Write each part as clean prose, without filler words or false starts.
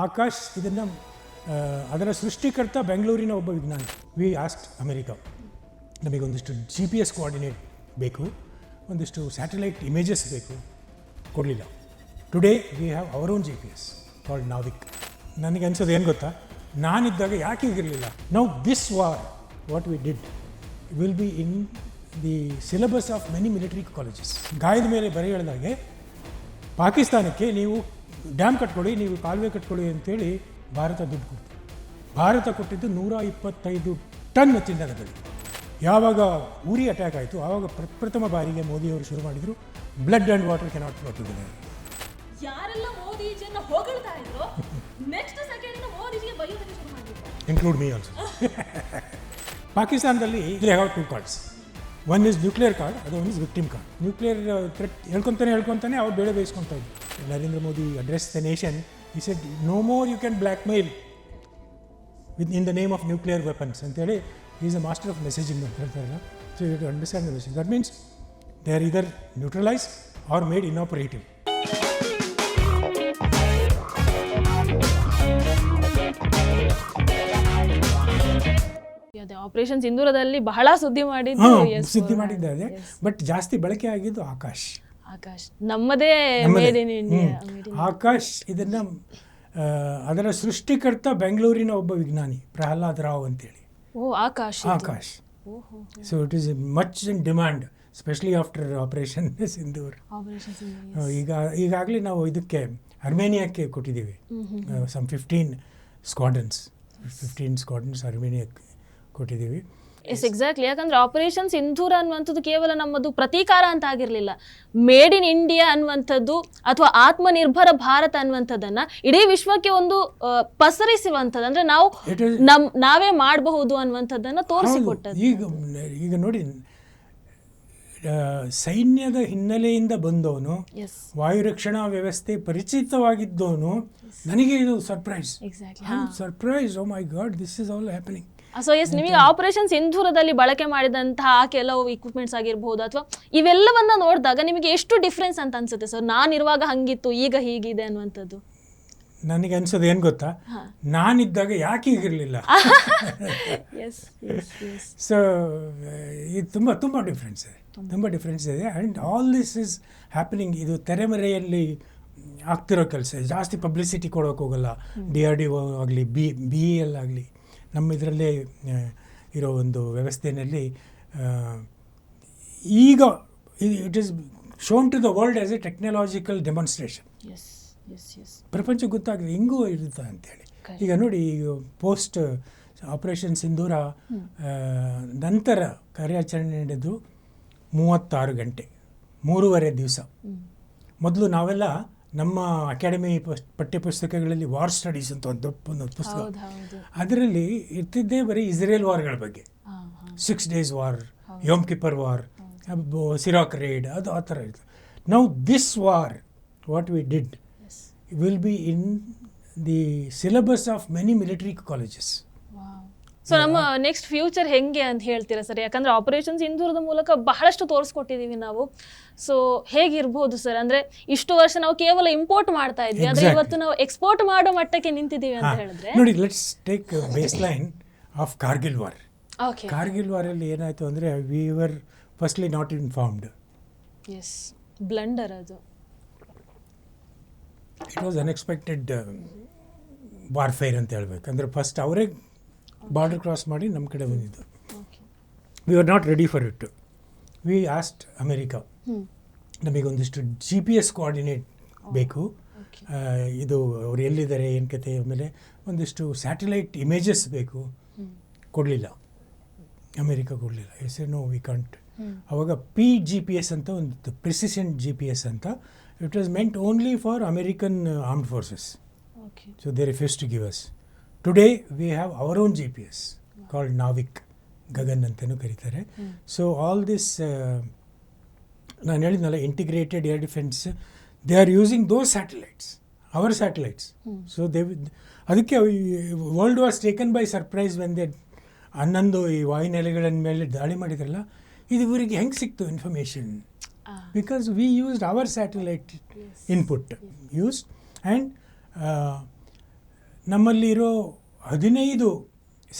ಆಕಾಶ್ ಇದನ್ನು ಅದರ ಸೃಷ್ಟಿಕರ್ತ ಬೆಂಗಳೂರಿನ ಒಬ್ಬ ವಿಜ್ಞಾನಿ. ವಿ ಆಸ್ಕ್ಡ್ ಅಮೆರಿಕಾ, ನಮಗೊಂದಿಷ್ಟು GPS ಕೋಆರ್ಡಿನೇಟ್ ಬೇಕು, ಒಂದಿಷ್ಟು ಸ್ಯಾಟಲೈಟ್ ಇಮೇಜಸ್ ಬೇಕು, ಕೊಡಲಿಲ್ಲ. Today we have our own GPS called Navic. ನನಗೆ ಅನ್ಸೋದು ಏನು ಗೊತ್ತಾ, ನಾನಿದ್ದಾಗ ಯಾಕೆ ಹೀಗಿರಲಿಲ್ಲ. Now this war what we did will be in the syllabus of many military colleges. ಗಾಯದ ಮೇಲೆ ಬರೆ ಹೇಳಿದಾಗೆ ಪಾಕಿಸ್ತಾನಕ್ಕೆ ನೀವು ಡ್ಯಾಮ್ ಕಟ್ಕೊಳ್ಳಿ, ನೀವು ಕಾಲುವೆ ಕಟ್ಕೊಳ್ಳಿ ಅಂತೇಳಿ ಭಾರತ ದುಡ್ಡು ಕೊಡ್ತು. ಭಾರತ ಕೊಟ್ಟಿದ್ದು 125 ಟನ್ ಚಿನ್ನದ ಗಡಿ. ಯಾವಾಗ ಉರಿ ಅಟ್ಯಾಕ್ ಆಯಿತು ಆವಾಗ ಪ್ರಥಮ ಬಾರಿಗೆ ಮೋದಿಯವರು ಶುರು ಮಾಡಿದರು, blood and water cannot flow together. ಯಾರೆಲ್ಲ ಮೋದಿಜಿಯನ್ನು ಹೊಗಳ್ತಾ ಇದ್ರು, ನೆಕ್ಸ್ಟ್ ಸೆಕೆಂಡ್ ಮೋದಿಜಿಗೆ ಬೈಯೋದಕ್ಕೆ ಶುರು ಮಾಡಿದ್ರು, ಇನ್ಕ್ಲೂಡ್ ಮೀ ಆಲ್ಸೋ. ಪಾಕಿಸ್ತಾನದಲ್ಲಿ they have 2 cards. One is nuclear card, ಅದು one is victim card. Nuclear threat ಹೇಳ್ಕೊತಾನೆ ಅವ್ರು ಬೇಳೆ ಬೇಯಿಸ್ಕೊತಾ ಇದ್ರು. Narendra Modi address the nation, he said no more you can blackmail in the name of nuclear weapons ಅಂತೇಳಿ. he is a master of messaging ಅಂತ ಹೇಳ್ತಾರಲ್ಲ. so you have to understand the message. that means they are either neutralized or made inoperative. Operation ಸಿಂಧೂರದಲ್ಲಿ ಬಹಳ ಸುದ್ದಿ ಮಾಡಿದ್ದಾರೆ. But ಜಾಸ್ತಿ ಬಳಕೆ ಆಗಿದ್ದು ಆಕಾಶ್. ನಮ್ಮದೇ ಮೇಡ್ ಇನ್ ಇಂಡಿಯಾ. ಆಕಾಶ್ ಇದನ್ನು ಅದರ ಸೃಷ್ಟಿಕರ್ತ ಬೆಂಗಳೂರಿನ ಒಬ್ಬ ವಿಜ್ಞಾನಿ ಪ್ರಹ್ಲಾದ್ ರಾವ್ ಅಂತೇಳಿ. Akash. So it is much in demand, especially after operation Sindoor. ಈಗಾಗಲೇ ನಾವು ಇದಕ್ಕೆ ಅರ್ಮೇನಿಯಾಕ್ಕೆ ಕೊಟ್ಟಿದ್ದೀವಿ ಸಮ್ 15 ಸ್ಕ್ವಾಡ್ರನ್ಸ್ ಅರ್ಮೇನಿಯಾಕ್ಕೆ ಕೊಟ್ಟಿದ್ದೀವಿ. Yes, exactly. ಯಾಕಂದ್ರೆ ಆಪರೇಷನ್ ಸಿಂಧೂರ ಅನ್ನುವಂಥದ್ದು ಕೇವಲ ನಮ್ಮದು ಪ್ರತೀಕಾರ ಅಂತ ಆಗಿರಲಿಲ್ಲ. ಮೇಡ್ ಇನ್ ಇಂಡಿಯಾ ಅನ್ನುವಂಥದ್ದು ಅಥವಾ ಆತ್ಮನಿರ್ಭರ ಭಾರತ ಅನ್ನುವಂಥದ್ದನ್ನ ಇಡೀ ವಿಶ್ವಕ್ಕೆ ಒಂದು ಪಸರಿಸುವಂಥದ್ದು, ಅಂದ್ರೆ ನಾವು ನಾವೇ ಮಾಡಬಹುದು ಅನ್ನುವಂಥದ್ದನ್ನ ತೋರಿಸಿಕೊಟ್ಟದ್ದು. ಈಗ ನೋಡಿ, ಸೈನ್ಯದ ಹಿನ್ನೆಲೆಯಿಂದ ಬಂದವನು, ವಾಯು ರಕ್ಷಣಾ ವ್ಯವಸ್ಥೆ ಪರಿಚಿತವಾಗಿದ್ದವನು, ನನಗೆ ಇದು surprise. Oh my god, this is all happening. So yes, ನಿಮಗೆ ಆಪರೇಷನ್ ಸಿಂಧೂರದಲ್ಲಿ ಬಳಕೆ ಮಾಡಿದಂತಹ ಕೆಲವು ಇಕ್ವಿಪ್ಮೆಂಟ್ಸ್ ಆಗಿರ್ಬೋದು ಅಥವಾ ಇವೆಲ್ಲವನ್ನ ನೋಡಿದಾಗ ನಿಮಗೆ ಎಷ್ಟು ಡಿಫ್ರೆನ್ಸ್ ಅಂತ ಅನ್ಸುತ್ತೆ ಸರ್? ನಾನಿರುವಾಗ ಹಂಗಿತ್ತು, ಈಗ ಹೀಗಿದೆ ಅನ್ನುವಂಥದ್ದು. ನನಗೆ ಅನ್ಸೋದು ಏನು ಗೊತ್ತಾ, ನಾನಿದ್ದಾಗ ಯಾಕೆ ಹೀಗಿರಲಿಲ್ಲ. ಸೊ ಇದು ತುಂಬ ಡಿಫ್ರೆನ್ಸ್ ಇದೆ. And all this is happening. ಇದು ತೆರೆಮರೆಯಲ್ಲಿ ಆಗ್ತಿರೋ ಕೆಲಸ. ಜಾಸ್ತಿ ಪಬ್ಲಿಸಿಟಿ ಕೊಡೋಕೆ ಹೋಗಲ್ಲ. DRDO ಆಗಲಿ, BEL ಆಗಲಿ, ನಮ್ಮ ಇದರಲ್ಲೇ ಇರೋ ಒಂದು ವ್ಯವಸ್ಥೆಯಲ್ಲಿ ಈಗ it is shown to the world as a technological demonstration. ಪ್ರಪಂಚಕ್ಕೆ ಗೊತ್ತಾಗಿದೆ ಹಿಂಗೂ ಇರುತ್ತೆ ಅಂತೇಳಿ. ಈಗ ನೋಡಿ, ಈಗ ಪೋಸ್ಟ್ ಆಪರೇಷನ್ ಸಿಂಧೂರ ನಂತರ ಕಾರ್ಯಾಚರಣೆ ನಡೆದು 36 ಗಂಟೆ, 3.5 ದಿವಸ. ಮೊದಲು ನಾವೆಲ್ಲ ನಮ್ಮ ಅಕಾಡೆಮಿ ಪಠ್ಯಪುಸ್ತಕಗಳಲ್ಲಿ ವಾರ್ ಸ್ಟಡೀಸ್ ಅಂತ ಒಂದು ಪುಸ್ತಕ, ಅದರಲ್ಲಿ ಇರ್ತಿದ್ದೇ ಬರೀ ಇಸ್ರೇಲ್ ವಾರ್ಗಳ ಬಗ್ಗೆ. 6 days ವಾರ್, ಯೋಮ್ ಕಿಪ್ಪರ್ ವಾರ್, ಸಿರಾಕ್ ರೇಡ್, ಅದು ಆ ಥರ ಇರ್ತದೆ. Now this war what we did will be in the syllabus of many military colleges. So ನಮ್ಮ ನೆಕ್ಸ್ಟ್ ಫ್ಯೂಚರ್ ಹೆಂಗೆ ಅಂತ ಹೇಳ್ತೀರಾ ಸರ್? ಯಾಕಂದ್ರೆ ಆಪರೇಷನ್ ಸಿಂಧೂರದ ಮೂಲಕ ಬಹಳಷ್ಟು ತೋರಿಸ್ಕೊಟ್ಟಿದ್ದೀವಿ ನಾವು. ಸೊ ಹೇಗಿರ್ಬೋದು ಸರ್? ಅಂದ್ರೆ ಇಷ್ಟು ವರ್ಷ ನಾವು ಕೇವಲ ಇಂಪೋರ್ಟ್ ಮಾಡ್ತಾ ಇದ್ವಿ, ಆದ್ರೆ ಇವತ್ತು ನಾವು ಎಕ್ಸ್ಪೋರ್ಟ್ ಮಾಡೋ ಮಟ್ಟಕ್ಕೆ ನಿಂತಿದ್ದೀವಿ ಅಂತ ಹೇಳಿದ್ರೆ ನೋಡಿ. Let's take base line of Kargil war. Kargil ವಾರಲ್ಲಿ ಏನಾಯಿತು ಅಂದರೆ, we were firstly not informed. Yes, blunder ಅದು. ಇಟ್ ವಾಸ್ ಅನ್ಎಕ್ಸ್ಪೆಕ್ಟೆಡ್ ವಾರ್ಫೇರ್ ಅಂತ ಹೇಳ್ಬೇಕು. ಅಂದರೆ ಫಸ್ಟ್ ಅವರೇ ಬಾರ್ಡರ್ ಕ್ರಾಸ್ ಮಾಡಿ ನಮ್ಮ ಕಡೆ ಬಂದಿದ್ದು. We are not ready for it. We asked America, ನಮಗೊಂದಿಷ್ಟು GPS ಕೋಆರ್ಡಿನೇಟ್ ಬೇಕು, ಇದು ಅವ್ರು ಎಲ್ಲಿದ್ದಾರೆ ಏನು ಕತೆ, ಆಮೇಲೆ ಒಂದಿಷ್ಟು ಸ್ಯಾಟಲೈಟ್ ಇಮೇಜಸ್ ಬೇಕು. ಕೊಡಲಿಲ್ಲ, ಅಮೆರಿಕಾ ಕೊಡಲಿಲ್ಲ. Yes no we can't. ಅವಾಗ PGPS ಅಂತ ಒಂದು ಪ್ರಿಸಿಷನ್ GPS ಅಂತ, it was meant only for American armed forces. So they refuse to give us. Today we have our own GPS called Navic, Gagan ಅಂತಲೂ ಕರೀತಾರೆ. So all this ನಾನು ಹೇಳಿದ್ನಲ್ಲ, integrated air defence, they are using those satellites, our satellites. So ಅದಕ್ಕೆ world was taken by surprise when they 11 ಈ ವಾಯುನೆಲೆಗಳ ಮೇಲೆ ದಾಳಿ ಮಾಡಿದ್ರಲ್ಲ, ಇದು ಇವರಿಗೆ ಹೆಂಗೆ ಸಿಕ್ತು information? Because we used our satellite input used. And ನಮ್ಮಲ್ಲಿರೋ 15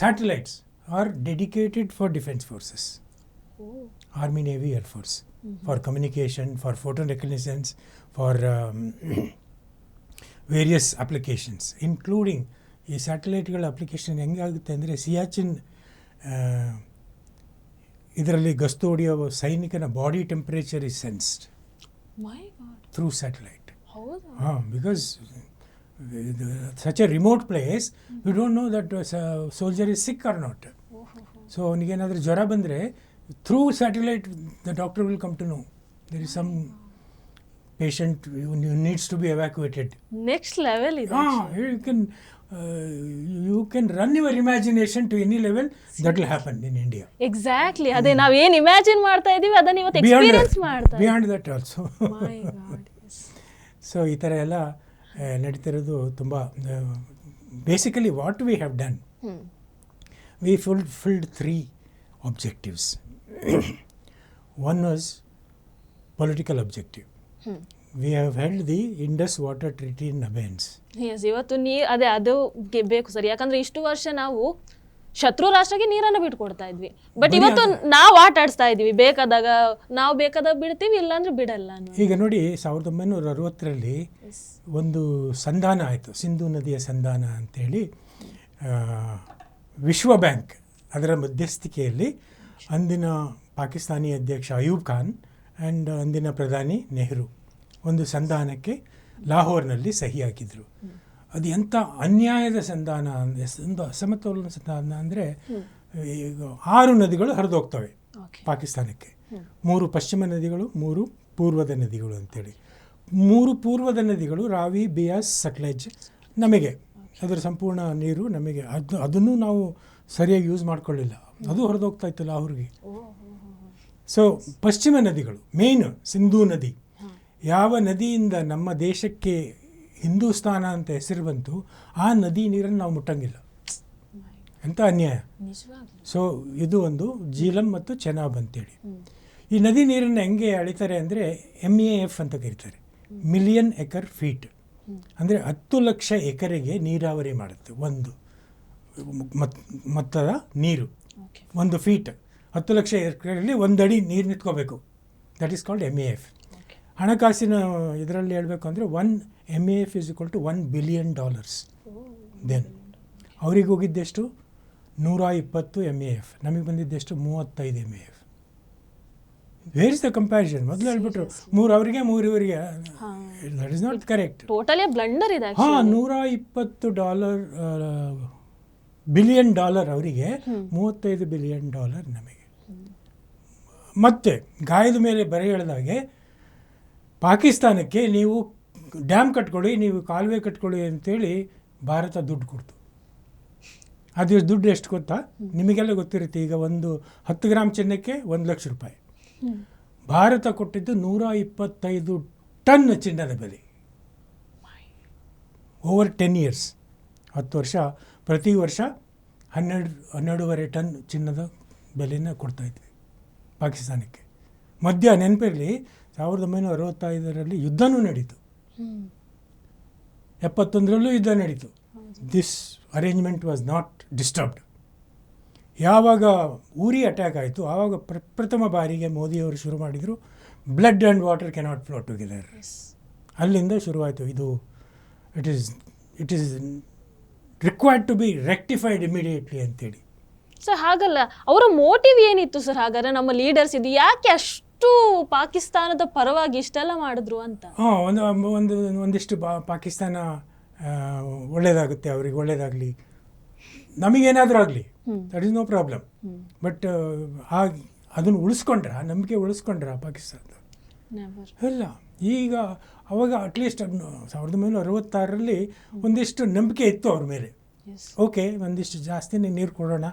satellites are dedicated for defence forces, army, navy, air force, for communication, for photo recognitions, for various applications, including ಈ ಸ್ಯಾಟಲೈಟ್ಗಳ ಅಪ್ಲಿಕೇಶನ್ ಹೆಂಗಾಗುತ್ತೆ ಅಂದರೆ ಸಿಯಾಚಿನ್ ಇದರಲ್ಲಿ ಗಸ್ತು ಹೊಡೆಯೋ ಸೈನಿಕನ body temperature is sensed through satellite. Because such a remote place you don't know that soldier is sick or not. So ಅವನಿಗೇನಾದರೂ ಜ್ವರ ಬಂದರೆ through satellite the doctor will come to know there is some patient who needs to be evacuated. Next level is you can run your imagination to any level, that will happen in India. Exactly. ಅದೇ ನಾವು ಏನು imagine ಮಾಡ್ತಾ ಇದೀವಿ ಅದನ್ನ ಇವತ್ತು experience ಮಾಡ್ತಾ ಇದ್ದೀವಿ. Beyond that also. My God. Yes. So ಈ ಥರ ಎಲ್ಲ ನಡೀತಿರೋದು ತುಂಬ basically what we have done, we fulfilled 3 objectives. One was political objective. We have held the Indus water treaty in abeyance. Yes, ಇವತ್ತು ಅದೇ ಅದು ಬೇಕು ಸರ್. ಯಾಕಂದ್ರೆ ಇಷ್ಟು ವರ್ಷ ನಾವು ಶತ್ರು ರಾಷ್ಟ್ರಕ್ಕೆ ನೀರನ್ನು ಬಿಟ್ಕೊಡ್ತಾ ಇದ್ವಿ, ಬಟ್ ಇವತ್ತು ನಾವು ಆಟ ಆಡಿಸ್ತಾ ಇದೀವಿ. ನಾವು ಬೇಕಾದಾಗ ಬಿಡ್ತೀವಿ, ಇಲ್ಲಾಂದ್ರೆ ಬಿಡಲ್ಲ. ಈಗ ನೋಡಿ 1960ರಲ್ಲಿ ಒಂದು ಸಂಧಾನ ಆಯಿತು, ಸಿಂಧೂ ನದಿಯ ಸಂಧಾನ ಅಂತೇಳಿ. ವಿಶ್ವ ಬ್ಯಾಂಕ್ ಅದರ ಮಧ್ಯಸ್ಥಿಕೆಯಲ್ಲಿ ಅಂದಿನ ಪಾಕಿಸ್ತಾನಿ ಅಧ್ಯಕ್ಷ ಅಯೂಬ್ ಖಾನ್ ಆ್ಯಂಡ್ ಅಂದಿನ ಪ್ರಧಾನಿ ನೆಹರು ಒಂದು ಸಂಧಾನಕ್ಕೆ ಲಾಹೋರ್ನಲ್ಲಿ ಸಹಿ ಹಾಕಿದರು. ಅದು ಎಂಥ ಅನ್ಯಾಯದ ಸಂಧಾನ, ಒಂದು ಅಸಮತೋಲನ ಸಂಧಾನ ಅಂದರೆ, ಈಗ 6 ನದಿಗಳು ಹರಿದೋಗ್ತವೆ ಪಾಕಿಸ್ತಾನಕ್ಕೆ, 3 ಪಶ್ಚಿಮ ನದಿಗಳು, 3 ಪೂರ್ವದ ನದಿಗಳು ಅಂತೇಳಿ. 3 ಪೂರ್ವದ ನದಿಗಳು ರಾವಿ, ಬಿಯಾಸ್, ಸಟ್ಲೆಜ್ ನಮಗೆ ಅದರ ಸಂಪೂರ್ಣ ನೀರು ನಮಗೆ, ಅದನ್ನು ನಾವು ಸರಿಯಾಗಿ ಯೂಸ್ ಮಾಡ್ಕೊಳ್ಳಿಲ್ಲ, ಅದು ಹೊರದೋಗ್ತಾ ಇತ್ತು ಲಾಹೋರ್ಗೆ. ಸೊ ಪಶ್ಚಿಮ ನದಿಗಳು ಮೇನ್ ಸಿಂಧೂ ನದಿ, ಯಾವ ನದಿಯಿಂದ ನಮ್ಮ ದೇಶಕ್ಕೆ ಹಿಂದೂಸ್ತಾನ ಅಂತ ಹೆಸರು ಬಂತು ಆ ನದಿ ನೀರನ್ನು ನಾವು ಮುಟ್ಟಂಗಿಲ್ಲ. ಎಂಥ ಅನ್ಯಾಯ. ಸೊ ಇದು ಒಂದು ಜೀಲಂ ಮತ್ತು ಚೆನಾಬ್ ಅಂತೇಳಿ. ಈ ನದಿ ನೀರನ್ನು ಹೆಂಗೆ ಅಳಿತಾರೆ ಅಂದರೆ MAF ಅಂತ ಕರೀತಾರೆ, ಮಿಲಿಯನ್ ಎಕರ್ ಫೀಟ್. ಅಂದರೆ 10 ಲಕ್ಷ ಎಕರೆಗೆ ನೀರಾವರಿ ಮಾಡುತ್ತೆ ಒಂದು ಮೊತ್ತದ ನೀರು. 1 ಫೀಟ್ 10 ಲಕ್ಷ ಎಕರೆಯಲ್ಲಿ 1 ಅಡಿ ನೀರು ನಿಂತ್ಕೋಬೇಕು. That is called MAF. ಹಣಕಾಸಿನ ಇದರಲ್ಲಿ ಹೇಳಬೇಕು ಅಂದರೆ 1 MAF is equal to $1 billion. Then ಅವ್ರಿಗೆ ಹೋಗಿದ್ದೆಷ್ಟು 120 MAF, ನಮಗೆ ಬಂದಿದ್ದೆಷ್ಟು 35 MAF. Where is the comparison? ಮೊದಲು ಹೇಳ್ಬಿಟ್ರು 3 ಅವರಿಗೆ 3 ಇವರಿಗೆ. That is not correct. Totally blunder ಇದೆ. $120 ಬಿಲಿಯನ್ ಅವರಿಗೆ, $35 ಬಿಲಿಯನ್ ನಮಗೆ. ಮತ್ತೆ ಗಾಯದ ಮೇಲೆ ಬರೆ ಹೇಳಿದಾಗೆ ಪಾಕಿಸ್ತಾನಕ್ಕೆ ನೀವು ಡ್ಯಾಮ್ ಕಟ್ಕೊಳ್ಳಿ, ನೀವು ಕಾಲುವೆ ಕಟ್ಕೊಳ್ಳಿ ಅಂತೇಳಿ ಭಾರತ ದುಡ್ಡು ಕೊಡ್ತು. ಅದು ದುಡ್ಡು ಎಷ್ಟು ಗೊತ್ತಾ? ನಿಮಗೆಲ್ಲ ಗೊತ್ತಿರುತ್ತೆ. ಈಗ ಒಂದು 10 ಗ್ರಾಮ್ ಚಿನ್ನಕ್ಕೆ $1,00,000. ಭಾರತ ಕೊಟ್ಟಿದ್ದು 125 ಟನ್ ಚಿನ್ನದ ಬೆಲೆ ಓವರ್ 10 years. 10 ವರ್ಷ, ಪ್ರತಿ ವರ್ಷ 12.5 ಟನ್ ಚಿನ್ನದ ಬೆಲೆನ ಕೊಡ್ತಾಯಿದ್ವಿ ಪಾಕಿಸ್ತಾನಕ್ಕೆ. ಮಧ್ಯ ನೆನಪಿರಲಿ, 1965ರಲ್ಲಿ ಯುದ್ಧನೂ ನಡೀತು, 71ರಲ್ಲೂ ಯುದ್ಧ ನಡೀತು. This arrangement was not disturbed. ಯಾವಾಗ ಉರಿ ಅಟ್ಯಾಕ್ ಆಯಿತು ಆವಾಗ ಪ್ರಥಮ ಬಾರಿಗೆ ಮೋದಿಯವರು ಶುರು ಮಾಡಿದರು, blood and water cannot flow together. ಅಲ್ಲಿಂದ ಶುರುವಾಯಿತು ಇದು. It is required to be rectified immediately ಅಂತೇಳಿ. ಸರ್ ಹಾಗಲ್ಲ, ಅವರ ಮೋಟಿವ್ ಏನಿತ್ತು ಸರ್? ಹಾಗಾದ್ರೆ ನಮ್ಮ ಲೀಡರ್ಸ್ ಇದು ಯಾಕೆ ಅಷ್ಟು ಪಾಕಿಸ್ತಾನದ ಪರವಾಗಿ ಇಷ್ಟೆಲ್ಲ ಮಾಡಿದ್ರು ಅಂತ? ಒಂದಿಷ್ಟು ಪಾಕಿಸ್ತಾನ ಒಳ್ಳೇದಾಗುತ್ತೆ, ಅವ್ರಿಗೆ ಒಳ್ಳೇದಾಗಲಿ, ನಮಗೇನಾದರೂ ಆಗಲಿ, that is no problem. But ಅದನ್ನು ಉಳಿಸ್ಕೊಂಡ್ರ, ನಂಬಿಕೆ ಉಳಿಸ್ಕೊಂಡ್ರ ಪಾಕಿಸ್ತಾನದ? ಇಲ್ಲ. ಈಗ ಅವಾಗ ಅಟ್ಲೀಸ್ಟ್ 1966ರಲ್ಲಿ ಒಂದಿಷ್ಟು ನಂಬಿಕೆ ಇತ್ತು ಅವ್ರ ಮೇಲೆ. ಓಕೆ, ಒಂದಿಷ್ಟು ಜಾಸ್ತಿನೇ ನೀರು ಕೊಡೋಣ,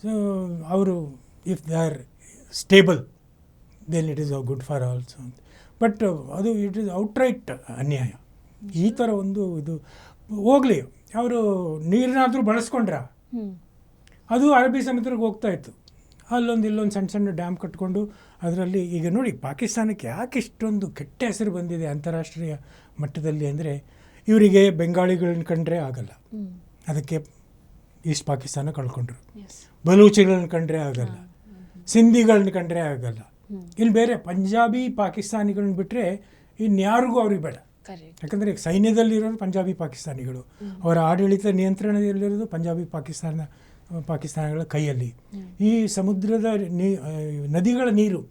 ಸೊ ಅವರು if they are stable then it is good for also. But ಅದು ಇಟ್ ಈಸ್ ಔಟ್ರೈಟ್ ಅನ್ಯಾಯ. ಈ ಥರ ಒಂದು ಇದು ಹೋಗಲಿ, ಅವರು ನೀರನ್ನಾದರೂ ಬಳಸ್ಕೊಂಡ್ರ, ಅದು ಅರಬ್ಬಿ ಸಮುದ್ರಕ್ಕೆ ಹೋಗ್ತಾಯಿತ್ತು. ಇಲ್ಲೊಂದು ಸಣ್ಣ ಡ್ಯಾಮ್ ಕಟ್ಕೊಂಡು ಅದರಲ್ಲಿ ಈಗ ನೋಡಿ ಪಾಕಿಸ್ತಾನಕ್ಕೆ ಯಾಕೆ ಇಷ್ಟೊಂದು ಕೆಟ್ಟ ಹೆಸರು ಬಂದಿದೆ ಅಂತಾರಾಷ್ಟ್ರೀಯ ಮಟ್ಟದಲ್ಲಿ ಅಂದರೆ, ಇವರಿಗೆ ಬೆಂಗಾಳಿಗಳನ್ನ ಕಂಡ್ರೆ ಆಗಲ್ಲ, ಅದಕ್ಕೆ ಈಸ್ಟ್ ಪಾಕಿಸ್ತಾನ ಕಳ್ಕೊಂಡ್ರು. ಬಲೂಚಿಗಳನ್ನ ಕಂಡ್ರೆ ಆಗಲ್ಲ, ಸಿಂಧಿಗಳನ್ನ ಕಂಡ್ರೆ ಆಗಲ್ಲ. ಇಲ್ಲಿ ಬೇರೆ ಪಂಜಾಬಿ ಪಾಕಿಸ್ತಾನಿಗಳನ್ನ ಬಿಟ್ಟರೆ ಇನ್ಯಾರಿಗೂ ಅವ್ರಿಗೆ ಬೇಡ. ಯಾಕಂದರೆ ಸೈನ್ಯದಲ್ಲಿರೋರು ಪಂಜಾಬಿ ಪಾಕಿಸ್ತಾನಿಗಳು, ಅವರ ಆಡಳಿತ ನಿಯಂತ್ರಣದಲ್ಲಿರೋದು ಪಂಜಾಬಿ ಪಾಕಿಸ್ತಾನಗಳ ಕೈಯಲ್ಲಿ. ಈ ಸಮುದ್ರದ ನದಿಗಳ ನೀರು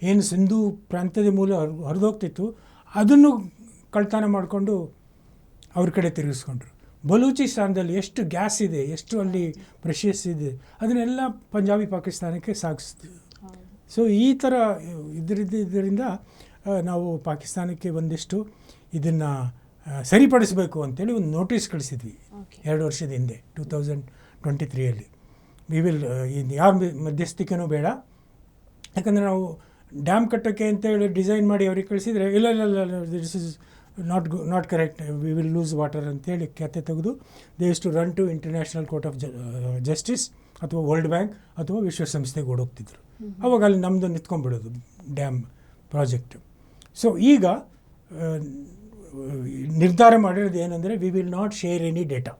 ಏನು ಸಿಂಧೂ ಪ್ರಾಂತ್ಯದ ಮೂಲ ಹರಿದೋಗ್ತಿತ್ತು ಅದನ್ನು ಕಳ್ತನ ಮಾಡಿಕೊಂಡು ಅವ್ರ ಕಡೆ ತಿರುಗಿಸ್ಕೊಂಡ್ರು. ಬಲೂಚಿಸ್ತಾನದಲ್ಲಿ ಎಷ್ಟು ಗ್ಯಾಸ್ ಇದೆ, ಎಷ್ಟು ಅಲ್ಲಿ ಪ್ರೆಷಿಯಸ್ ಇದೆ, ಅದನ್ನೆಲ್ಲ ಪಂಜಾಬಿ ಪಾಕಿಸ್ತಾನಕ್ಕೆ ಸಾಗಿಸ್ತೀವಿ. ಸೊ ಈ ಥರ ಇದರಿಂದ ನಾವು ಪಾಕಿಸ್ತಾನಕ್ಕೆ ಒಂದಿಷ್ಟು ಇದನ್ನು ಸರಿಪಡಿಸಬೇಕು ಅಂತೇಳಿ ಒಂದು ನೋಟಿಸ್ ಕಳಿಸಿದ್ವಿ 2 ವರ್ಷದ ಹಿಂದೆ, 2023. ವಿ ವಿಲ್ ಯಾವ ಮಧ್ಯಸ್ಥಿಕೆನೂ ಬೇಡ, ಯಾಕಂದರೆ ನಾವು ಡ್ಯಾಮ್ ಕಟ್ಟೋಕ್ಕೆ ಅಂತೇಳಿ ಡಿಸೈನ್ ಮಾಡಿ ಅವ್ರಿಗೆ ಕಳಿಸಿದರೆ ಇಲ್ಲ this is not correct, we will lose water ಅಂತೇಳಿ ಖ್ಯಾತೆ ತೆಗೆದು they is to run to international court of justice ಅಥವಾ ವರ್ಲ್ಡ್ ಬ್ಯಾಂಕ್ ಅಥವಾ ವಿಶ್ವಸಂಸ್ಥೆಗೆ ಓಡೋಗ್ತಿದ್ರು. ಅವಾಗ ಅಲ್ಲಿ ನಮ್ಮದು ನಿಂತ್ಕೊಂಡ್ಬಿಡೋದು ಡ್ಯಾಮ್ ಪ್ರಾಜೆಕ್ಟ್. ಸೊ ಈಗ ನಿರ್ಧಾರ ಮಾಡಿರೋದು ಏನಂದರೆ we will not share any data.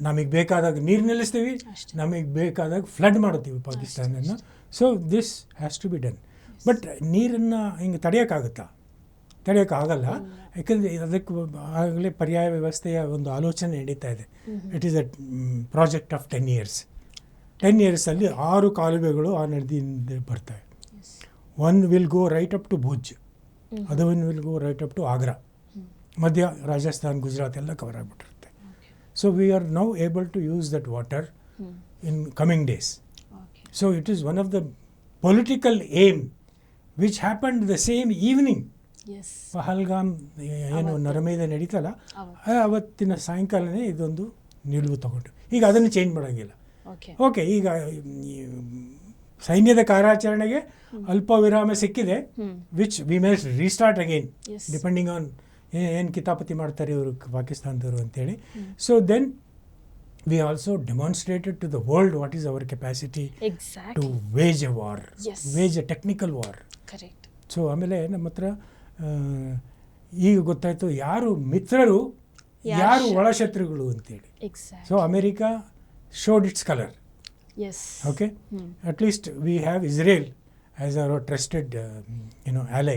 ನಮಗೆ ಬೇಕಾದಾಗ ನೀರು ನಿಲ್ಲಿಸ್ತೀವಿ, ನಮಗೆ ಬೇಕಾದಾಗ ಫ್ಲಡ್ ಮಾಡುತ್ತೀವಿ ಪಾಕಿಸ್ತಾನನ. So this has to be done. But ನೀರನ್ನು ಹಿಂಗೆ ತಡೆಯೋಕ್ಕಾಗಲ್ಲ, ಯಾಕಂದರೆ ಅದಕ್ಕೆ ಆಗಲೇ ಪರ್ಯಾಯ ವ್ಯವಸ್ಥೆಯ ಒಂದು ಆಲೋಚನೆ ನಡೀತಾ ಇದೆ. It is a project of 10 years. 10 yearsಲ್ಲಿ 6 ಕಾಲುವೆಗಳು ಆ ನದಿಯಿಂದ ಬರ್ತವೆ. One will go right up to Bhuj, ಅದು one will go right up to Agra, ಮಧ್ಯ ರಾಜಸ್ಥಾನ್, ಗುಜರಾತ್ ಎಲ್ಲ ಕವರ್ ಆಗಿಬಿಟ್ಟಿರುತ್ತೆ. So we are now able to use that water in coming days. So it is one of the political aim which happened the same evening. Pahalgam ಏನು ನರಮೇಧ ನಡೀತಲ್ಲ, ಅವತ್ತಿನ ಸಾಯಂಕಾಲನೇ ಇದೊಂದು ನಿಲುವು ತಗೊಂಡು ಈಗ ಅದನ್ನು ಚೇಂಜ್ ಮಾಡೋಂಗಿಲ್ಲ. ಓಕೆ, ಈಗ ಸೈನ್ಯದ ಕಾರ್ಯಾಚರಣೆಗೆ ಅಲ್ಪ ವಿರಾಮ ಸಿಕ್ಕಿದೆ, which we may restart again depending on ಏನು ಕಿತಾಪತಿ ಮಾಡ್ತಾರೆ ಇವರು ಪಾಕಿಸ್ತಾನದವರು ಅಂತೇಳಿ. So then we also demonstrated to the world what is our capacity to wage a war, wage a technical war. So ಆಮೇಲೆ ನಮ್ಮ ಹತ್ರ ಈಗ ಗೊತ್ತಾಯಿತು ಯಾರು ಮಿತ್ರರು ಯಾರು ಒಳಶತ್ರುಗಳು ಅಂತೇಳಿ. So America showed its color. Okay, at least we have Israel as our trusted ally.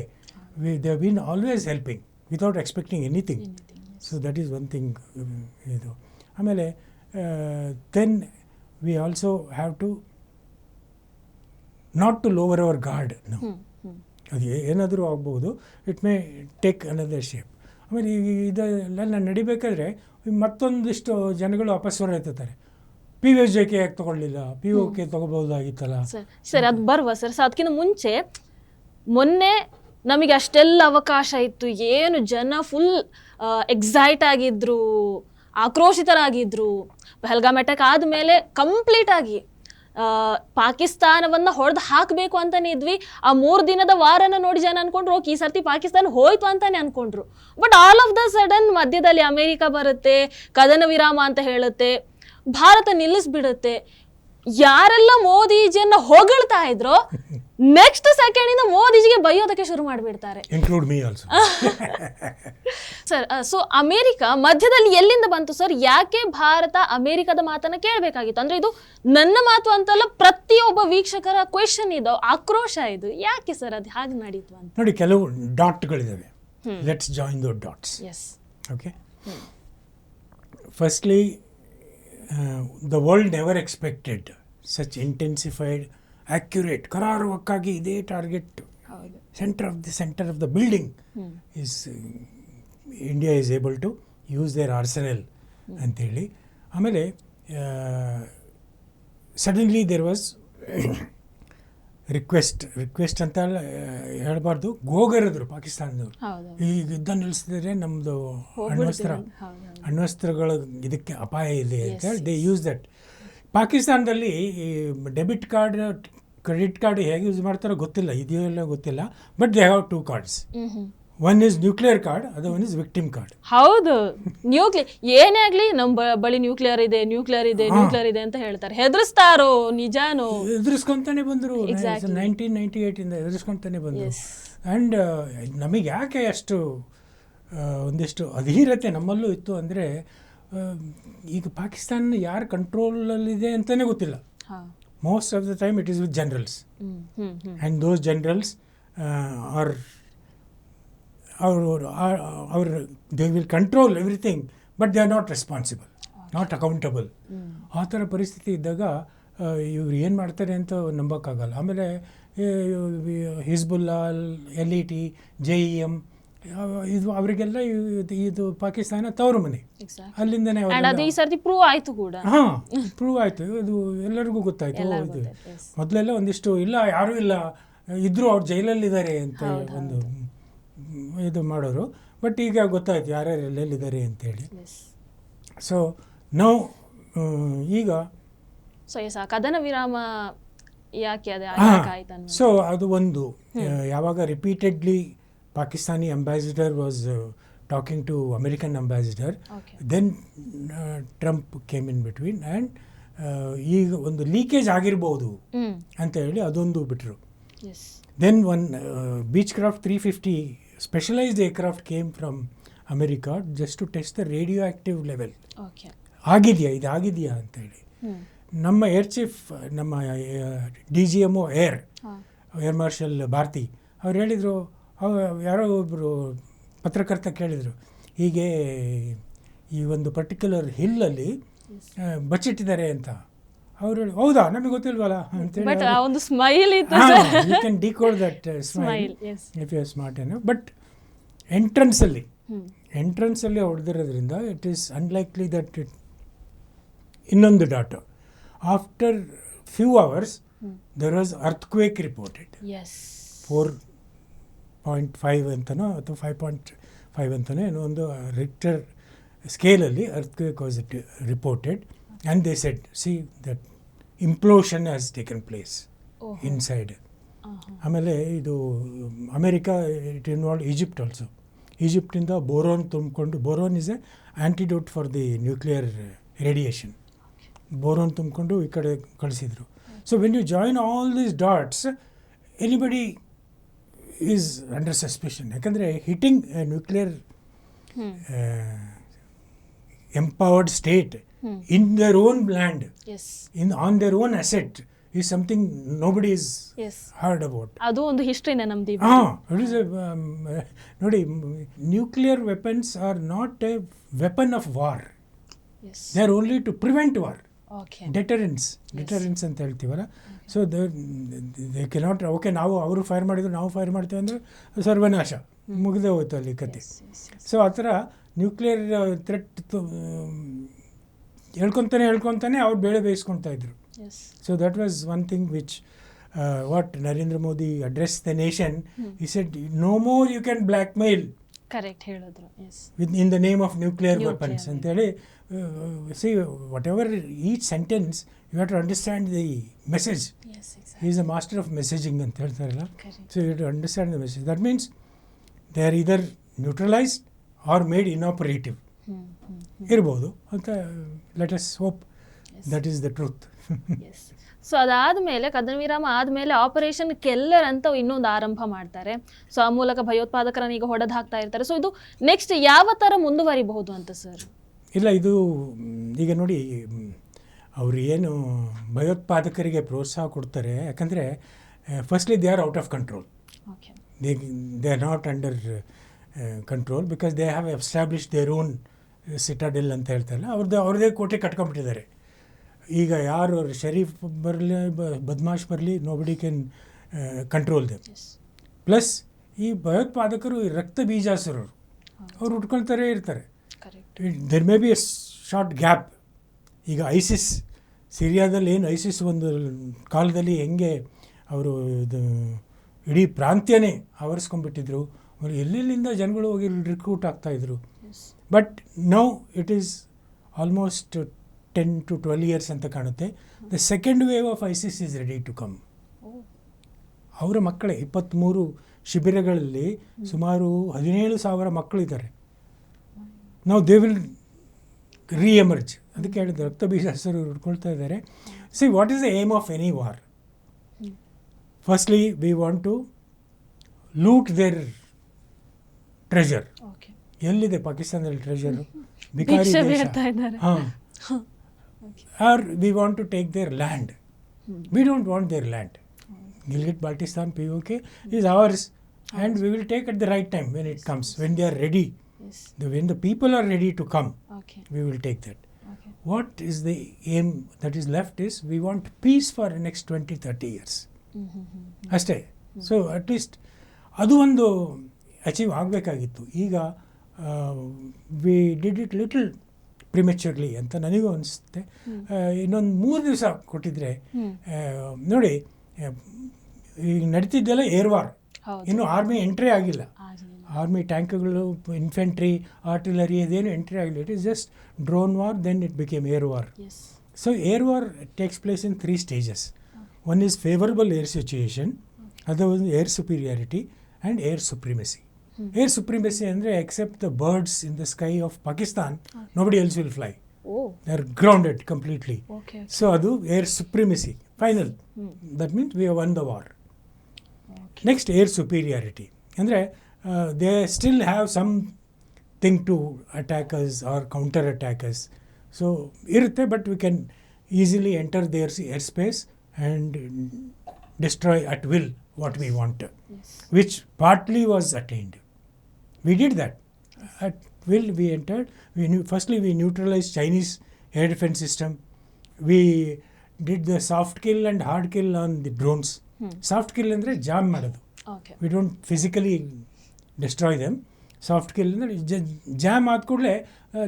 They have been always helping without expecting anything. So that is one thing. Amele then we also have to not to lower our guard now. ಅದು ಏನಾದರೂ ಆಗ್ಬೋದು, it may take another shape. ಆಮೇಲೆ ಇದೆಲ್ಲ ನಡಿಬೇಕಾದ್ರೆ ಮತ್ತೊಂದಿಷ್ಟು ಜನಗಳು ವಾಪಸ್ ಹೊರಡ್ತಾರೆ, POK ಯಾಕೆ ತೊಗೊಳ್ಳಿಲ್ಲ, POK ತೊಗೋಬಹುದಾಗಿತ್ತಲ್ಲ. Sir ಅದು ಬರುವ ಸರ್. ಅದಕ್ಕಿಂತ ಮುಂಚೆ ಮೊನ್ನೆ ನಮಗೆ ಅಷ್ಟೆಲ್ಲ ಅವಕಾಶ ಇತ್ತು, ಏನು ಜನ ಫುಲ್ ಎಕ್ಸೈಟ್ ಆಗಿದ್ರು, ಆಕ್ರೋಶಿತರಾಗಿದ್ರು. ಪಹಲ್ಗಾಮ್ ಅಟ್ಯಾಕ್ ಆದಮೇಲೆ ಕಂಪ್ಲೀಟ್ ಆಗಿ ಪಾಕಿಸ್ತಾನವನ್ನು ಹೊಡೆದು ಹಾಕಬೇಕು ಅಂತಾನೆ ಇದ್ವಿ. ಆ 3 ದಿನದ ವಾರನ ನೋಡಿ ಜನ ಅನ್ಕೊಂಡ್ರು ಓಕೆ ಈ ಸರ್ತಿ ಪಾಕಿಸ್ತಾನ ಹೋಯ್ತು ಅಂತಾನೆ ಅನ್ಕೊಂಡ್ರು. But all of the sudden ಮಧ್ಯದಲ್ಲಿ ಅಮೆರಿಕ ಬರುತ್ತೆ, ಕದನ ವಿರಾಮ ಅಂತ ಹೇಳುತ್ತೆ, ಭಾರತ ನಿಲ್ಲಿಸ್ಬಿಡುತ್ತೆ. ಯಾರೆಲ್ಲ ಮೋದಿಜಿಯನ್ನ ಹೊಗಳ್ತಾ ಇದ್ರೋ ನೆಕ್ಸ್ಟ್ ಸೆಕೆಂಡ್ ಇಂದ ಮೋದಿಜಿಗೆ ಬೈಯೋದಕ್ಕೆ ಶುರು ಮಾಡಿಬಿಡ್ತಾರೆ, include me also. Sir, so America ಮಧ್ಯದಲ್ಲಿ ಎಲ್ಲಿಂದ ಬಂತು ಸರ್? ಯಾಕೆ ಭಾರತ ಅಮೆರಿಕದ ಮಾತನ್ನ ಕೇಳಬೇಕಾಗಿತ್ತು? ಅಂದ್ರೆ ಇದು ನನ್ನ ಮಾತು ಅಂತಲ್ಲ, ಪ್ರತಿಯೊಬ್ಬ ವೀಕ್ಷಕರ ಕ್ವೆಶನ್ ಇದು, ಆಕ್ರೋಶ ಇದು. ಯಾಕೆ ಸರ್ ಅದು ಹಾಗೆ ನಡೀತು ಅಂತ ನೋಡಿ. ಕೆಲವು ಡಾಟ್ಗಳಿದ್ದಾವೆ, let's join those dots. Okay, firstly the world never expected such intensified, accurate, ಕರಾರುವಕ್ಕಾಗಿ ಇದೇ target, center of the building is India is able to use their arsenal ಅಂತೇಳಿ. ಆಮೇಲೆ ಸಡನ್ಲಿ ದೇರ್ ವಾಸ್ ರಿಕ್ವೆಸ್ಟ್ ಅಂತ ಹೇಳಬಾರ್ದು, ಗೋಗರಿದ್ರು ಪಾಕಿಸ್ತಾನದವರು, ಈ ಯುದ್ಧ ನಿಲ್ಲಿಸಿದ್ರೆ ನಮ್ಮದು ಅಣ್ವಸ್ತ್ರಗಳ ಇದಕ್ಕೆ ಅಪಾಯ ಇದೆ ಅಂತ ಹೇಳಿ ದೇ ಯೂಸ್ ದಟ್. ಪಾಕಿಸ್ತಾನದಲ್ಲಿ ಈ ಡೆಬಿಟ್ ಕಾರ್ಡ್, ಕ್ರೆಡಿಟ್ ಕಾರ್ಡ್ ಹೇಗೆ ಯೂಸ್ ಮಾಡ್ತಾರೋ ಗೊತ್ತಿಲ್ಲ, ಇದೆಯಲ್ಲ ಗೊತ್ತಿಲ್ಲ, but they have 2 cards. One is nuclear card, other one is victim card. ಹೌದು, ಏನೇ ಆಗ್ಲಿ ನಮ್ಮ ಬಳಿ ನ್ಯೂಕ್ಲಿಯರ್ ಇದೆ ಅಂತ ಹೇಳ್ತಾರೆ. ಹೆದರ್ಸ್ತಾರೋ ನಿಜಾನೋ? ಎದುರಿಸ್ಕೊಂತಾನೆ ಬಂದರು, 1998 ಇಂದ ಎದುರಿಸ್ಕೊಂತಾನೆ ಬಂದರು. ಆ್ಯಂಡ್ ನಮಗೆ ಯಾಕೆ ಅಷ್ಟು ಒಂದಿಷ್ಟು ಅಧೀರತೆ ನಮ್ಮಲ್ಲೂ ಇತ್ತು. ಅಂದರೆ ಈಗ ಪಾಕಿಸ್ತಾನ ಯಾರು ಕಂಟ್ರೋಲಲ್ಲಿದೆ ಅಂತಲೇ ಗೊತ್ತಿಲ್ಲ. Most of the time it is with generals, and those generals are ಅವರು they will control everything, but they are not responsible, not accountable. ಆ ಥರ ಪರಿಸ್ಥಿತಿ ಇದ್ದಾಗ ಇವ್ರು ಏನು ಮಾಡ್ತಾರೆ ಅಂತ ನಂಬೋಕ್ಕಾಗಲ್ಲ. ಆಮೇಲೆ ಹಿಜ್ಬುಲ್ಲಾ, LET, JEM ಇದು ಅವರಿಗೆಲ್ಲ ಇದು ಪಾಕಿಸ್ತಾನ ತವರು ಮನೆ. ಅಲ್ಲಿಂದನೇ ಪ್ರೂವ್ ಆಯಿತು ಕೂಡ. ಹಾಂ, ಪ್ರೂವ್ ಆಯಿತು, ಇದು ಎಲ್ಲರಿಗೂ ಗೊತ್ತಾಯಿತು. ಇದು ಮೊದಲೆಲ್ಲ ಒಂದಿಷ್ಟು ಇಲ್ಲ, ಯಾರೂ ಇಲ್ಲ, ಇದ್ದರೂ ಅವ್ರು ಜೈಲಲ್ಲಿದ್ದಾರೆ ಅಂತ ಒಂದು ಇದು ಮಾಡೋರು. ಬಟ್ ಈಗ ಗೊತ್ತಾಯ್ತು ಯಾರ್ಯಾರು ಎಲ್ಲೆಲ್ಲಿದ್ದಾರೆ ಅಂತೇಳಿ. ಸೊ ನಾವು ಈಗ ಕದನ ವಿರಾಮ ಯಾಕೆ ಸೊ ಅದು ಒಂದು ಯಾವಾಗ repeatedly Pakistani ambassador was talking to American ambassador, then Trump came in between, and ಈಗ ಒಂದು ಲೀಕೇಜ್ ಆಗಿರ್ಬೋದು ಅಂತ ಹೇಳಿ ಅದೊಂದು ಬಿಟ್ಟರು. Then one Beechcraft 350 specialised aircraft came from America just to test the radioactive level. ಇದಾಗಿದೆಯಾ ಅಂತ ಹೇಳಿ ನಮ್ಮ ಏರ್ ಚೀಫ್, ನಮ್ಮ DGMO ಏರ್ ಮಾರ್ಷಲ್ ಭಾರತಿ ಅವ್ರು ಹೇಳಿದರು. ಯಾರೋ ಒಬ್ಬರು ಪತ್ರಕರ್ತ ಕೇಳಿದರು, ಹೀಗೆ ಈ ಒಂದು ಪರ್ಟಿಕ್ಯುಲರ್ ಹಿಲ್ಲಲ್ಲಿ ಬಚ್ಚಿಟ್ಟಿದ್ದಾರೆ ಅಂತ. ಅವ್ರು ಹೇಳಿ, ಹೌದಾ, ನಮಗೆ ಗೊತ್ತಿಲ್ವಲ್ಲ ಅಂತೇಳಿ. You can decode that smile if you are smart ಏನೋ. ಬಟ್ ಎಂಟ್ರೆನ್ಸಲ್ಲಿ ಹೊಡೆದಿರೋದ್ರಿಂದ it is unlikely that it. ಇನ್ನೊಂದು data, after few hours there was earthquake reported. 4.5 ಅಂತನೋ ಅಥವಾ 5.5 ಅಂತನೋ ಏನೋ ಒಂದು ರಿಕ್ಟರ್ ಸ್ಕೇಲಲ್ಲಿ earthquake was reported, and they said, see that implosion has taken place inside. ಆಮೇಲೆ ಇದು America, it involve Egypt also. ಈಜಿಪ್ಟಿಂದ ಬೋರೋನ್ ತುಂಬಿಕೊಂಡು, boron is a antidote for the nuclear radiation, boron ತುಂಬಿಕೊಂಡು ಈ ಕಡೆ ಕಳಿಸಿದರು. So when you join all these dots, anybody is under suspicion. ಯಾಕಂದರೆ hitting a nuclear empowered state in their own land, on their own asset is something nobody is heard about. ಅದು ಒಂದು ಹಿಸ್ಟ್ರಿನೇ ನಮ್ದು. ನೋಡಿ, nuclear weapons are not a weapon of war, they are only to prevent war. Deterrence ಅಂತ ಹೇಳ್ತೀವಲ್ಲ. So they cannot, okay ನಾವು ಅವರು fire ಮಾಡಿದ್ರು ನಾವು ಫೈರ್ ಮಾಡ್ತೀವಿ ಅಂದರೆ ಸರ್ವನಾಶ, ಮುಗಿದೇ ಹೋಯ್ತು ಅಲ್ಲಿ ಕತೆ. ಸೊ ಆ ಥರ ನ್ಯೂಕ್ಲಿಯರ್ ಥ್ರೆಟ್ ಹೇಳ್ಕೊತಾನೆ ಅವ್ರು ಬೇಳೆ ಬೇಯಿಸ್ಕೊತಾ ಇದ್ರು. So that was one thing which what Narendra Modi address the nation. He said, no more you can blackmail in the name of nuclear weapons ಅಂತೇಳಿ. See whatever each sentence you have to understand the message. He is a master of messaging ಅಂತ ಹೇಳ್ತಾರಲ್ಲ. So you to understand the message. That means they are either neutralised or made inoperative ಇರ್ಬೋದು ಅಂತ. Let us hope that is the truth. So ಅದಾದಮೇಲೆ ಕದನ ವಿರಾಮ ಆದಮೇಲೆ operation Keller ಅಂತ ಇನ್ನೊಂದು ಆರಂಭ ಮಾಡ್ತಾರೆ. ಸೊ ಆ ಮೂಲಕ ಭಯೋತ್ಪಾದಕರನ್ನ ಈಗ ಹೊಡೆದು ಹಾಕ್ತಾ ಇರ್ತಾರೆ. ಸೊ ಇದು ನೆಕ್ಸ್ಟ್ ಯಾವ ಥರ ಮುಂದುವರಿಬಹುದು ಅಂತ ಸರ್? ಇಲ್ಲ, ಇದು ಈಗ ನೋಡಿ, ಅವರು ಏನು ಭಯೋತ್ಪಾದಕರಿಗೆ ಪ್ರೋತ್ಸಾಹ ಕೊಡ್ತಾರೆ, ಯಾಕಂದರೆ firstly they are out of control. They are not under control because they have establish their own citadel ಅಂತ ಹೇಳ್ತಾರಲ್ಲ, ಅವ್ರದ್ದೇ ಕೋಟೆ ಕಟ್ಕೊಂಡ್ಬಿಟ್ಟಿದ್ದಾರೆ. ಈಗ ಯಾರು ಶರೀಫ್ ಬರಲಿ, ಬದ್ಮಾಶ್ ಬರಲಿ, nobody can control them. Plus ಈ ಭಯೋತ್ಪಾದಕರು ರಕ್ತ ಬೀಜಾಸುರರು, ಅವ್ರು ಉಟ್ಕೊಳ್ತಾರೆ ಇರ್ತಾರೆ. There may be A short gap. ಈಗ ಐಸಿಸ್, ಸಿರಿಯಾದಲ್ಲಿ ಏನು ಐಸಿಸ್ ಒಂದು ಕಾಲದಲ್ಲಿ ಹೆಂಗೆ ಅವರು ಇದು ಇಡೀ ಪ್ರಾಂತ್ಯನೇ ಆವರಿಸ್ಕೊಂಡ್ಬಿಟ್ಟಿದ್ರು, ಅವರು ಎಲ್ಲೆಲ್ಲಿಂದ ಜನಗಳು ಹೋಗಿ ರಿಕ್ರೂಟ್ ಆಗ್ತಾಯಿದ್ರು. But now it is almost 10 to 12 years ಅಂತ ಕಾಣುತ್ತೆ. The second wave of ISIS is ready to come. ಅವರ ಮಕ್ಕಳೇ 23 ಶಿಬಿರಗಳಲ್ಲಿ ಸುಮಾರು 17,000 ಮಕ್ಕಳಿದ್ದಾರೆ. ನಾವು ದೇ ವಿಲ್ ರೀಎಮರ್ಜ್. ಅದಕ್ಕೆ ಹೇಳಿದ ರಕ್ತ ಬೀಜ ಹೆಸರು ಹುಡ್ಕೊಳ್ತಾ ಇದ್ದಾರೆ. See, what is the aim of any war? Firstly we want to loot their treasure. ಎಲ್ಲಿದೆ ಪಾಕಿಸ್ತಾನದಲ್ಲಿ ಟ್ರೆಷರು? ಭಿಕ್ಷೆ ಬೇಡ್ತಾ ಇದ್ದಾರೆ. ಹಾಂ. Are we want to take their land. We don't want their land. Gilgit Baltistan POK is ours, and we will take at the right time when it comes, when they are ready. Yes. When the people are ready to come, Okay. we will take that. Okay. What is the aim that is left is we want peace for the next 20-30 years. ಅಷ್ಟೇ. So at least ಅದು ಒಂದು achieve ಆಗಬೇಕಾಗಿತ್ತು. ಈಗ we did it little prematurely ಅಂತ ನನಗೂ ಅನಿಸುತ್ತೆ. ಇನ್ನೊಂದು 3 ದಿವಸ ಕೊಟ್ಟಿದ್ರೆ ನೋಡಿ, ಈಗ ನಡೀತಿದ್ದೆಲ್ಲ ಏರ್ ವಾರ್, ಇನ್ನು ಆರ್ಮಿ ಎಂಟ್ರಿ ಆಗಿಲ್ಲ. ಆರ್ಮಿ ಟ್ಯಾಂಕ್ಗಳು, ಇನ್ಫೆಂಟ್ರಿ, ಆರ್ಟಿಲರಿ ಅದೇನು ಎಂಟ್ರಿ ಆಗಿಲ್ಲ. It is just drone war, then it became air war. So air war takes place in 3 stages. One is favorable air situation, other one air superiority and air supremacy. Air supremacy ಅಂದರೆ except the birds in the sky of Pakistan, nobody else will fly. They are grounded completely. So ಅದು air supremacy, final. That means we have won the war. Next, air superiority. ಅಂದರೆ they still have something to attack us or counter attack us. So ಇರುತ್ತೆ, but we can easily enter their airspace and destroy at will what we want, which partly was attained. We did that. At will we entered. Firstly we neutralized Chinese air defense system. We did the soft kill and hard kill on the drones. Soft kill ಅಂದರೆ jam ಮಾಡೋದು. We don't physically destroy them. Soft kill ಅಂದರೆ jam ಆದ ಕೂಡಲೇ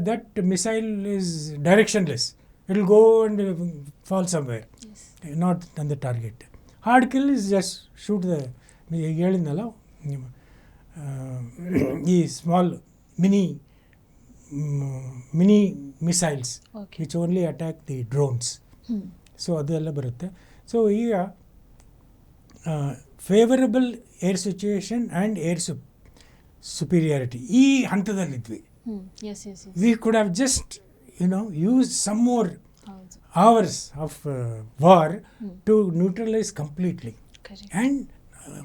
that missile is directionless. It will go and fall somewhere. Not on the target. Hard kill is just shoot the, ಈಗ ಹೇಳಿದ್ನಲ್ಲ, ಈ small mini missiles which only attack the drones. So ಅದೆಲ್ಲ ಬರುತ್ತೆ. So ಈಗ favourable air situation and air superiority ಈ ಹಂತದಲ್ಲಿದ್ವಿ. We could have just use some more hours of war to neutralize completely. And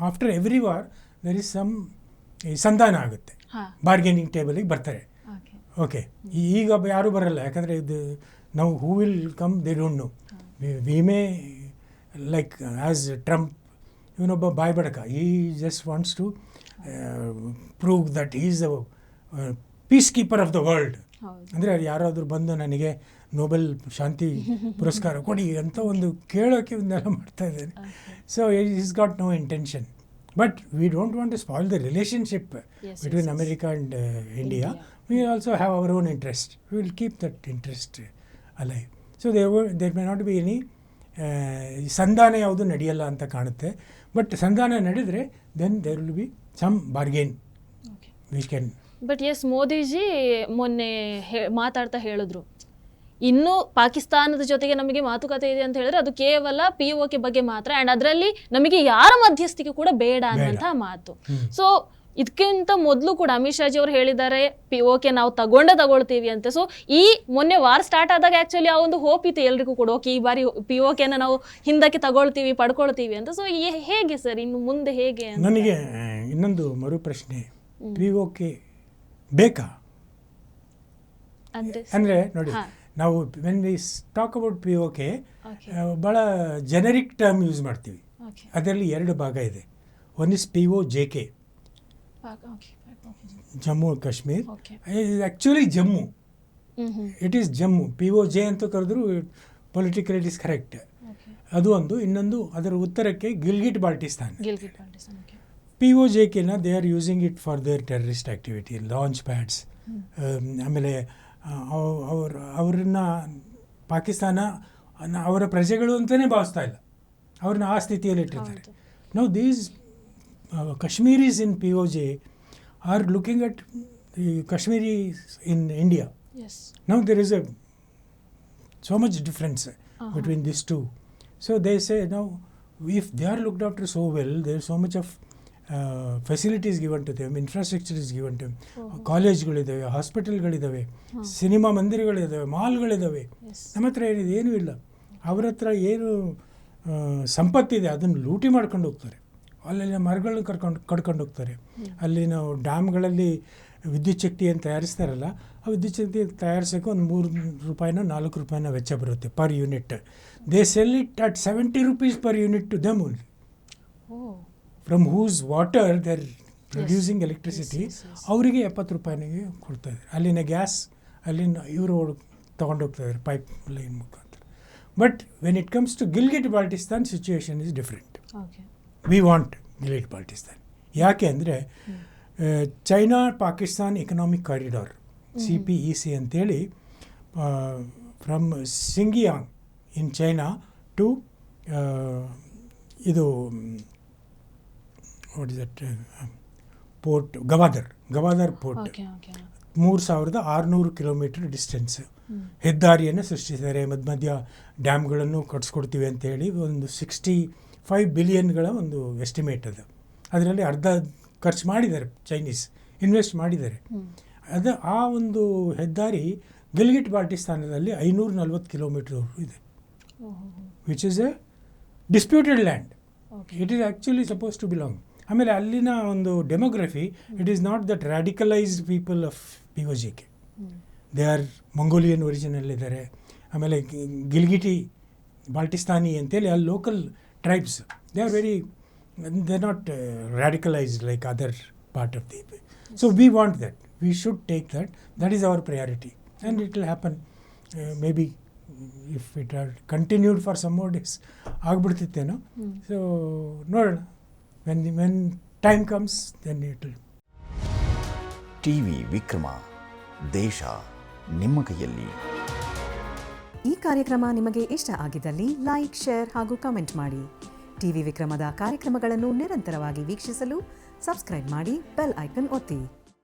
after every war there is some ಸಂಧಾನ ಆಗುತ್ತೆ, bargaining ಟೇಬಲಿಗೆ ಬರ್ತಾರೆ. Okay, ಈಗ ಯಾರೂ ಬರಲ್ಲ, ಯಾಕಂದರೆ ಇದು ನಾವು who will come they don't know. We may like as Trump, ಇವನೊಬ್ಬ ಬಾಯ್ ಬಡಕ, he just wants to prove that he is the peacekeeper of the world. ಅಂದರೆ ಯಾರಾದರೂ ಬಂದು ನನಗೆ ನೋಬೆಲ್ ಶಾಂತಿ ಪುರಸ್ಕಾರ ಕೊಡಿ ಅಂತ ಒಂದು ಕೇಳೋಕ್ಕೆ ಒಂದೆಲ್ಲ ಮಾಡ್ತಾ ಇದ್ದೇನೆ. So is got no intention. But we don't want to spoil the relationship between America and India. We also have our own interest. We will keep that interest alive. So there may not be any ಸಂಧಾನ ಯಾವುದು ನಡೆಯಲ್ಲ ಅಂತ ಕಾಣುತ್ತೆ. But ಸಂಧಾನ ನಡೆದರೆ then there will be some bargain which can. But yes, Modiji ಮೊನ್ನೆ ಮಾತಾಡ್ತಾ ಹೇಳಿದ್ರು, ಇನ್ನು ಪಾಕಿಸ್ತಾನದ ಜೊತೆಗೆ ನಮಗೆ ಮಾತುಕತೆ ಇದೆ ಅಂತ ಹೇಳಿದ್ರೆ ಅದು ಕೇವಲ POK ಬಗ್ಗೆ ಮಾತ್ರ, ಆ್ಯಂಡ್ ಅದರಲ್ಲಿ ನಮಗೆ ಯಾರ ಮಧ್ಯಸ್ಥಿಕೆ ಕೂಡ ಬೇಡ ಅನ್ನುವಂಥ ಮಾತು. ಸೊ ಇದಕ್ಕಿಂತ ಮೊದಲು ಕೂಡ ಅಮಿತ್ ಶಾಜಿ ಅವರು ಹೇಳಿದ್ದಾರೆ POK ನಾವು ತಗೊಳ್ತೀವಿ ಅಂತ. ಸೊ ಈ ಮೊನ್ನೆ ವಾರ್ ಸ್ಟಾರ್ಟ್ ಆದಾಗ ಆ್ಯಕ್ಚುಲಿ ಆ ಒಂದು ಹೋಪ್ ಇತ್ತು ಎಲ್ರಿಗೂ ಕೂಡ, ಓಕೆ ಈ ಬಾರಿ POKನ ನಾವು ಹಿಂದಕ್ಕೆ ಪಡ್ಕೊಳ್ತೀವಿ ಅಂತ. ಸೊ ಹೇಗೆ ಸರ್ ಇನ್ನು ಮುಂದೆ ಹೇಗೆ? ನನಗೆ ಇನ್ನೊಂದು ಮರು ಪ್ರಶ್ನೆ, POK ಬೇಕಾ ಅಂದರೆ ನೋಡಿ, ನಾವು when we talk about POK ಭಾಳ ಜೆನರಿಕ್ ಟರ್ಮ್ ಯೂಸ್ ಮಾಡ್ತೀವಿ. ಅದರಲ್ಲಿ 2 ಭಾಗ ಇದೆ. One is POJK, Jammu and Kashmir. Actually Jammu, it is Jammu. POJ ಅಂತ ಕರೆದ್ರು ಪೊಲಿಟಿಕಲ್ ಇಟ್ ಈಸ್ ಕರೆಕ್ಟ್. ಅದು ಒಂದು. ಇನ್ನೊಂದು ಅದರ ಉತ್ತರಕ್ಕೆ ಗಿಲ್ಗಿಟ್ ಬಾಲ್ಟಿಸ್ತಾನ್. POJKನ they are using it for their terrorist activity, launch pads. ಆಮೇಲೆ ಅವ್ರನ್ನ ಪಾಕಿಸ್ತಾನ ಅವರ ಪ್ರಜೆಗಳು ಅಂತಲೇ ಭಾವಿಸ್ತಾ ಇಲ್ಲ, ಅವ್ರನ್ನ ಆ ಸ್ಥಿತಿಯಲ್ಲಿ ಇಟ್ಟಿರ್ತಾರೆ. Now these Kashmiris in POJ are looking at Kashmiris in India. Now there is so much difference between these two. So they say now if they are looked after so well, there is so much of facilities given to them, infrastructure is given to them, ಕಾಲೇಜ್ಗಳಿದ್ದಾವೆ, ಹಾಸ್ಪಿಟಲ್ಗಳಿದ್ದಾವೆ, cinema ಮಂದಿರಗಳಿದ್ದಾವೆ, ಮಾಲ್ಗಳಿದ್ದಾವೆ. ನಮ್ಮ ಹತ್ರ ಏನಿದೆ? ಏನೂ ಇಲ್ಲ. ಅವ್ರ ಹತ್ರ ಏನು ಸಂಪತ್ತಿದೆ ಅದನ್ನು ಲೂಟಿ ಮಾಡ್ಕೊಂಡು ಹೋಗ್ತಾರೆ. ಅಲ್ಲೆಲ್ಲ ಮರಗಳನ್ನ ಕಡ್ಕೊಂಡು ಹೋಗ್ತಾರೆ. ಅಲ್ಲಿ ನಾವು ಡ್ಯಾಮ್ಗಳಲ್ಲಿ ವಿದ್ಯುತ್ ಶಕ್ತಿಯನ್ನು ತಯಾರಿಸ್ತಾರಲ್ಲ, ಆ ವಿದ್ಯುತ್ ಶಕ್ತಿ ತಯಾರಿಸೋಕ್ಕೆ ಒಂದು 3 ರೂಪಾಯಿನೋ 4 ರೂಪಾಯಿನೋ ವೆಚ್ಚ ಬರುತ್ತೆ per unit. They sell it at 70 rupees per unit to them only. From whose water they are producing electricity. ಅವರಿಗೆ 70 ರೂಪಾಯಿಗೆ ಕೊಡ್ತಾಯಿದ್ದಾರೆ. ಅಲ್ಲಿನ ಗ್ಯಾಸ್ ಅಲ್ಲಿನ ಇವರು ತೊಗೊಂಡೋಗ್ತಾಯಿದ್ದಾರೆ ಪೈಪ್ ಲೈನ್ ಮುಖಾಂತರ. But when it comes to Gilgit Baltistan situation is different. We want Gilgit Baltistan. ಯಾಕೆ ಅಂದರೆ China Pakistan economic corridor CPEC ಅಂತೇಳಿ from Xinjiang in China to ಇದು what is that port Gwadar port 3600 kilometre distance ಹೆದ್ದಾರಿಯನ್ನು ಸೃಷ್ಟಿಸಿದ್ದಾರೆ. ಮಧ್ಯ ಡ್ಯಾಮ್ಗಳನ್ನು ಕಟ್ಸ್ಕೊಡ್ತೀವಿ ಅಂತೇಳಿ ಒಂದು 65 ಬಿಲಿಯನ್ಗಳ ಒಂದು ಎಸ್ಟಿಮೇಟ್ ಅದು. ಅದರಲ್ಲಿ ಅರ್ಧ ಖರ್ಚು ಮಾಡಿದ್ದಾರೆ, ಚೈನೀಸ್ ಇನ್ವೆಸ್ಟ್ ಮಾಡಿದ್ದಾರೆ. ಅದು ಆ ಒಂದು ಹೆದ್ದಾರಿ ಗಿಲ್ಗಿಟ್ ಬಾಲ್ಟಿಸ್ತಾನದಲ್ಲಿ 540 ಕಿಲೋಮೀಟರ್ ಇದೆ, which is a disputed land. It is actually suppose to belong. ಆಮೇಲೆ ಅಲ್ಲಿನ ಒಂದು demography, it is not that radicalised people of POJK. They are Mongolian ಒರಿಜಿನಲ್ಲಿದ್ದಾರೆ. ಆಮೇಲೆ ಗಿಲ್ಗಿಟಿ ಬಾಲ್ಟಿಸ್ತಾನಿ ಅಂತೇಳಿ ಅಲ್ಲಿ local tribes, they are very, they are not radicalized like other part of the. So we want that. We should take that. That is our priority. And it will happen. Maybe if it are continued for some more days, ಆಗ್ಬಿಡ್ತಿತ್ತೇನೋ. So ನೋಡೋಣ. When time comes, then it will. TV Vikrama, ದೇಶ ನಿಮ್ಮ ಕೈಯಲ್ಲಿ. ಈ ಕಾರ್ಯಕ್ರಮ ನಿಮಗೆ ಇಷ್ಟ ಆಗಿದ್ದಲ್ಲಿ ಲೈಕ್, ಶೇರ್ ಹಾಗೂ ಕಮೆಂಟ್ ಮಾಡಿ. TV ವಿಕ್ರಮದ ಕಾರ್ಯಕ್ರಮಗಳನ್ನು ನಿರಂತರವಾಗಿ ವೀಕ್ಷಿಸಲು ಸಬ್ಸ್ಕ್ರೈಬ್ ಮಾಡಿ, ಬೆಲ್ ಐಕನ್ ಒತ್ತಿ.